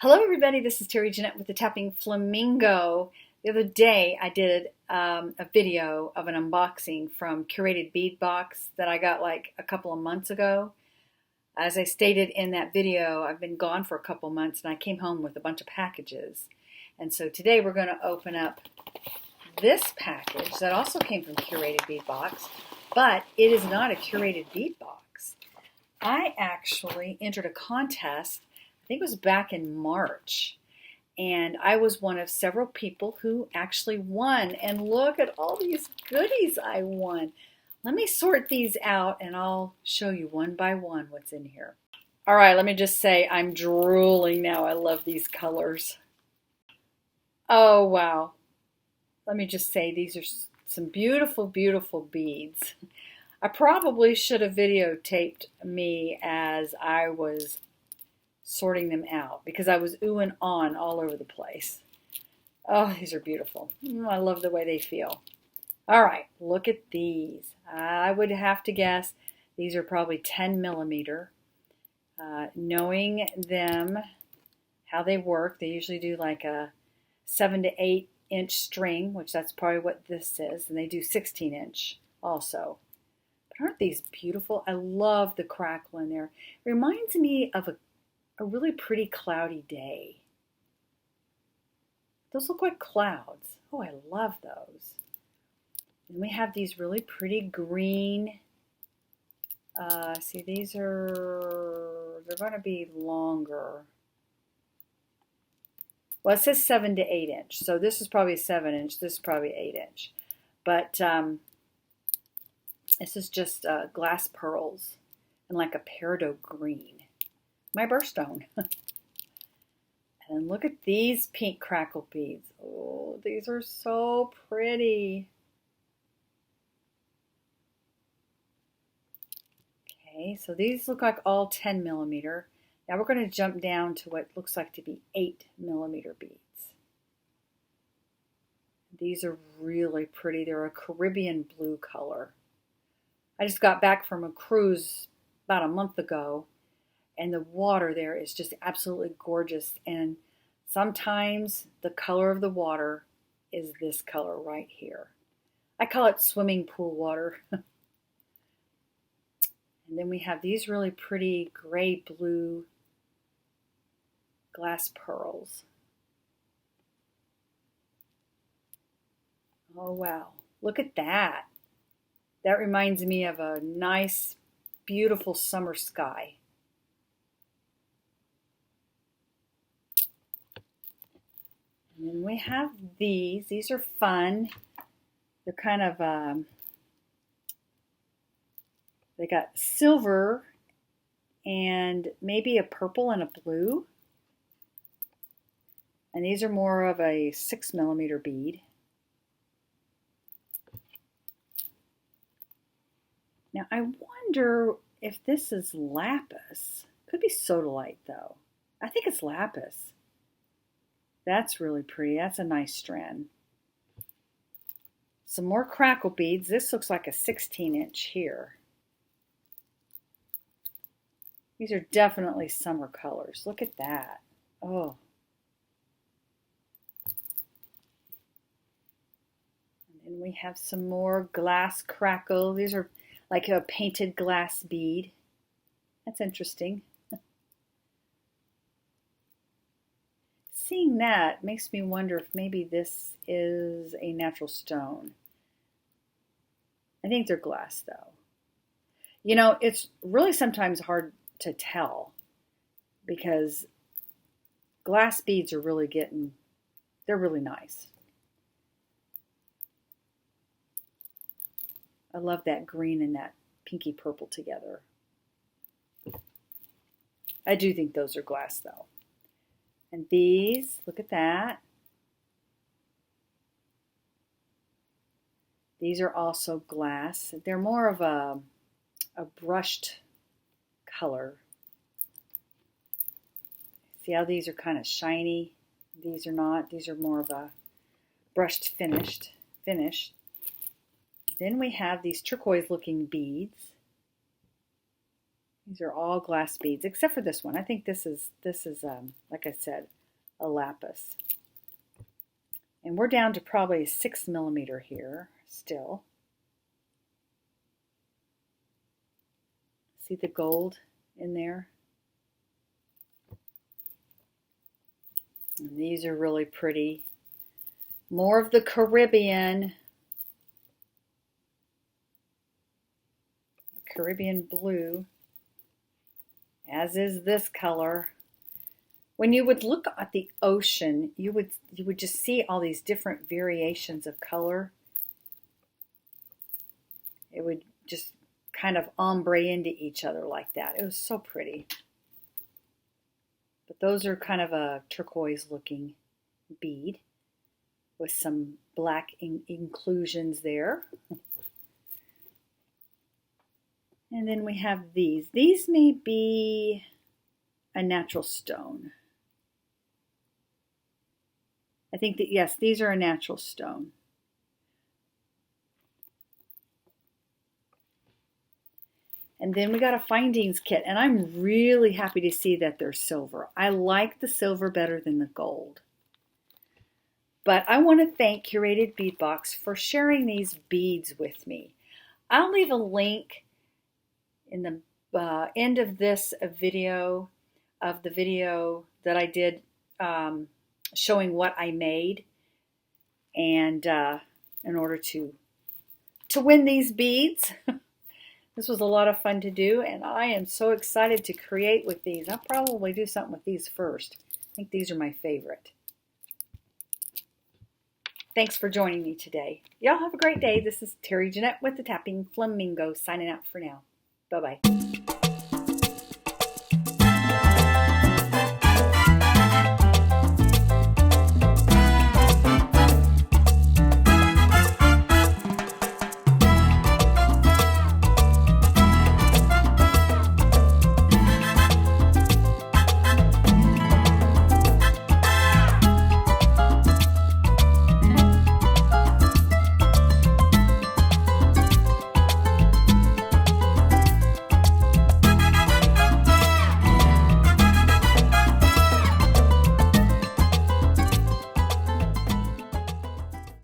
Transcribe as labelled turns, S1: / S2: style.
S1: Hello everybody, this is Terry Jeanette with the Tapping Flamingo. The other day I did a video of an unboxing from Curated Bead Box that I got like a couple of months ago. As I stated in that video, I've been gone for a couple months and I came home with a bunch of packages. And so today we're going to open up this package that also came from Curated Bead Box, but it is not a Curated Bead Box. I actually entered a contest, I think it was back in March, and I was one of several people who actually won. And look at all these goodies I won. Let me sort these out and I'll show you one by one what's in here. All right, let me just say I'm drooling now. I love these colors. Oh, wow. Let me just say these are some beautiful, beautiful beads. I probably should have videotaped me as I was sorting them out because I was ooh and ahhing all over the place. Oh, these are beautiful. I love the way they feel. All right, look at these. I would have to guess these are probably 10 millimeter. Knowing them, how they work, they usually do like a 7 to 8 inch string, which that's probably what this is, and they do 16 inch also. But aren't these beautiful? I love the crackle in there. It reminds me of a really pretty cloudy day. Those look like clouds. Oh, I love those. And we have these really pretty green. See, they're going to be longer. Well, it says 7 to 8 inch, so this is probably a 7 inch. This is probably 8 inch. But this is just glass pearls and like a peridot green. My birthstone. And look at these pink crackle beads. Oh, these are so pretty. Okay, so these look like all 10 millimeter. Now we're going to jump down to what looks like to be 8 millimeter beads. These are really pretty. They're a Caribbean blue color. I just got back from a cruise about a month ago, and the water there is just absolutely gorgeous. And sometimes the color of the water is this color right here. I call it swimming pool water. And then we have these really pretty gray-blue glass pearls. Oh, wow. Look at that. That reminds me of a nice, beautiful summer sky. And then we have these. These are fun. They're kind of, they got silver and maybe a purple and a blue. And these are more of a 6 millimeter bead. Now I wonder if this is lapis. Could be sodalite though. I think it's lapis. That's really pretty. That's a nice strand. Some more crackle beads. This looks like a 16 inch here. These are definitely summer colors. Look at that. Oh. And then we have some more glass crackle. These are like a painted glass bead. That's interesting. Seeing that makes me wonder if maybe this is a natural stone. I think they're glass though. You know, it's really sometimes hard to tell because glass beads are really they're really nice. I love that green and that pinky purple together. I do think those are glass though. And these, look at that. These are also glass. They're more of a brushed color. See how these are kind of shiny? These are not. These are more of a brushed finish. Then we have these turquoise looking beads. These are all glass beads, except for this one. I think this is like I said, a lapis. And we're down to probably 6 millimeter here still. See the gold in there? And these are really pretty. More of the Caribbean blue, as is this color. When you would look at the ocean, you would just see all these different variations of color. It would just kind of ombre into each other like that. It was so pretty. But those are kind of a turquoise looking bead with some black inclusions there. And then we have these. These may be a natural stone. I think that, yes, these are a natural stone. And then we got a findings kit, and I'm really happy to see that they're silver. I like the silver better than the gold. But I want to thank Curated Bead Box for sharing these beads with me. I'll leave a link in the end of this video, of the video that I did showing what I made, and in order to win these beads. This was a lot of fun to do, and I am so excited to create with these. I'll probably do something with these first. I think these are my favorite. Thanks for joining me today. Y'all have a great day. This is Terry Jeanette with the Tapping Flamingo signing out for now. Bye-bye.